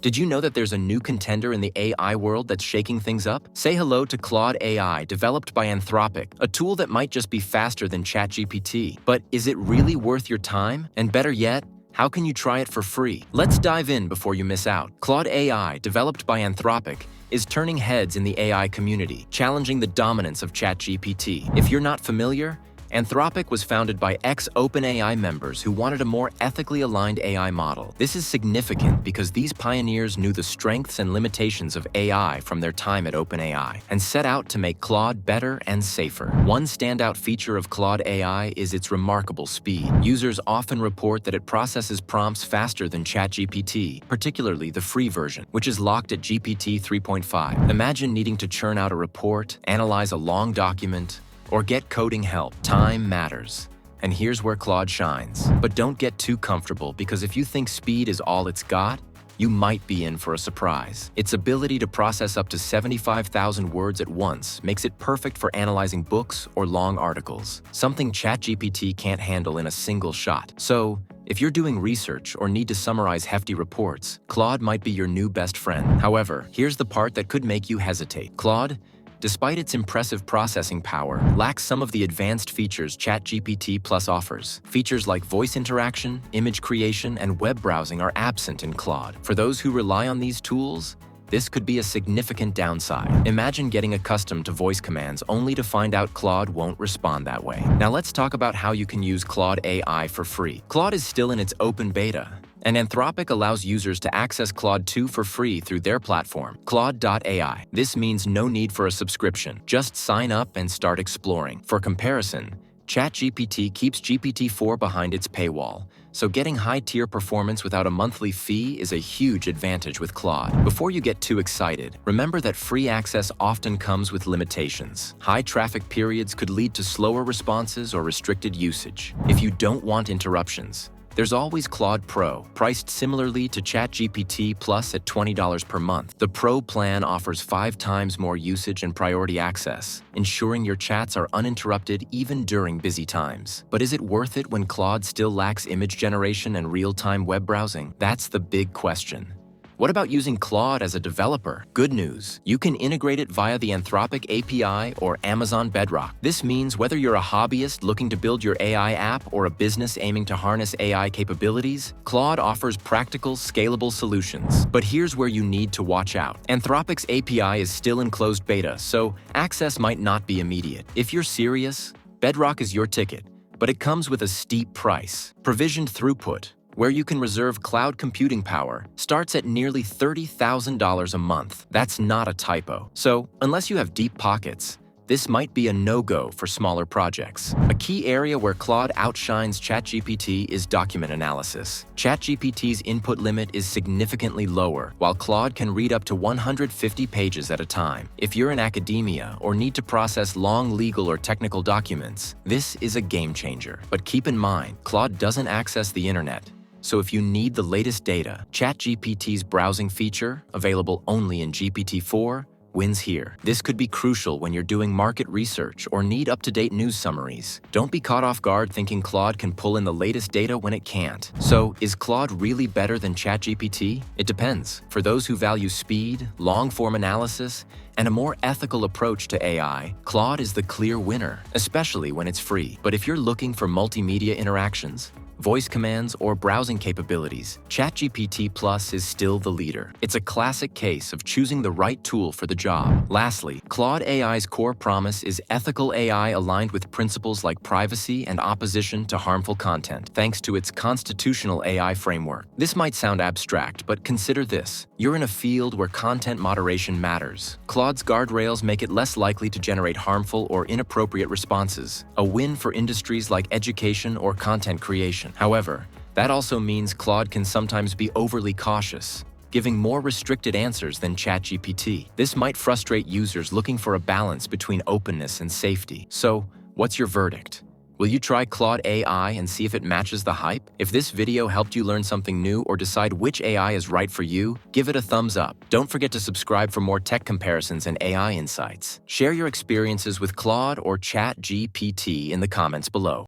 Did you know that there's a new contender in the AI world that's shaking things up? Say hello to Claude AI, developed by Anthropic, a tool that might just be faster than ChatGPT. But is it really worth your time? And better yet, how can you try it for free? Let's dive in before you miss out. Claude AI, developed by Anthropic, is turning heads in the AI community, challenging the dominance of ChatGPT. If you're not familiar, Anthropic was founded by ex-OpenAI members who wanted a more ethically aligned AI model. This is significant because these pioneers knew the strengths and limitations of AI from their time at OpenAI and set out to make Claude better and safer. One standout feature of Claude AI is its remarkable speed. Users often report that it processes prompts faster than ChatGPT, particularly the free version, which is locked at GPT 3.5. Imagine needing to churn out a report, analyze a long document, or get coding help. Time matters. And here's where Claude shines. But don't get too comfortable, because if you think speed is all it's got, you might be in for a surprise. Its ability to process up to 75,000 words at once makes it perfect for analyzing books or long articles, something ChatGPT can't handle in a single shot. So, if you're doing research or need to summarize hefty reports, Claude might be your new best friend. However, here's the part that could make you hesitate. Claude, despite its impressive processing power, lacks some of the advanced features ChatGPT Plus offers. Features like voice interaction, image creation, and web browsing are absent in Claude. For those who rely on these tools, this could be a significant downside. Imagine getting accustomed to voice commands only to find out Claude won't respond that way. Now let's talk about how you can use Claude AI for free. Claude is still in its open beta, and Anthropic allows users to access Claude 2 for free through their platform, Claude AI. This means no need for a subscription. Just sign up and start exploring. For comparison, ChatGPT keeps GPT-4 behind its paywall, so getting high-tier performance without a monthly fee is a huge advantage with Claude. Before you get too excited, remember that free access often comes with limitations. High traffic periods could lead to slower responses or restricted usage. If you don't want interruptions, there's always Claude Pro, priced similarly to ChatGPT Plus at $20 per month. The Pro plan offers 5 times more usage and priority access, ensuring your chats are uninterrupted even during busy times. But is it worth it when Claude still lacks image generation and real-time web browsing? That's the big question. What about using Claude as a developer? Good news, you can integrate it via the Anthropic API or Amazon Bedrock. This means whether you're a hobbyist looking to build your AI app or a business aiming to harness AI capabilities, Claude offers practical, scalable solutions. But here's where you need to watch out. Anthropic's API is still in closed beta, so access might not be immediate. If you're serious, Bedrock is your ticket, but it comes with a steep price. Provisioned throughput, where you can reserve cloud computing power, starts at nearly $30,000 a month. That's not a typo. So, unless you have deep pockets, this might be a no-go for smaller projects. A key area where Claude outshines ChatGPT is document analysis. ChatGPT's input limit is significantly lower, while Claude can read up to 150 pages at a time. If you're in academia or need to process long legal or technical documents, this is a game changer. But keep in mind, Claude doesn't access the internet. So if you need the latest data, ChatGPT's browsing feature, available only in GPT-4, wins here. This could be crucial when you're doing market research or need up-to-date news summaries. Don't be caught off guard thinking Claude can pull in the latest data when it can't. So, is Claude really better than ChatGPT? It depends. For those who value speed, long-form analysis, and a more ethical approach to AI, Claude is the clear winner, especially when it's free. But if you're looking for multimedia interactions, voice commands, or browsing capabilities, ChatGPT Plus is still the leader. It's a classic case of choosing the right tool for the job. Lastly, Claude AI's core promise is ethical AI aligned with principles like privacy and opposition to harmful content, thanks to its constitutional AI framework. This might sound abstract, but consider this. You're in a field where content moderation matters. Claude's guardrails make it less likely to generate harmful or inappropriate responses, a win for industries like education or content creation. However, that also means Claude can sometimes be overly cautious, giving more restricted answers than ChatGPT. This might frustrate users looking for a balance between openness and safety. So, what's your verdict? Will you try Claude AI and see if it matches the hype? If this video helped you learn something new or decide which AI is right for you, give it a thumbs up. Don't forget to subscribe for more tech comparisons and AI insights. Share your experiences with Claude or ChatGPT in the comments below.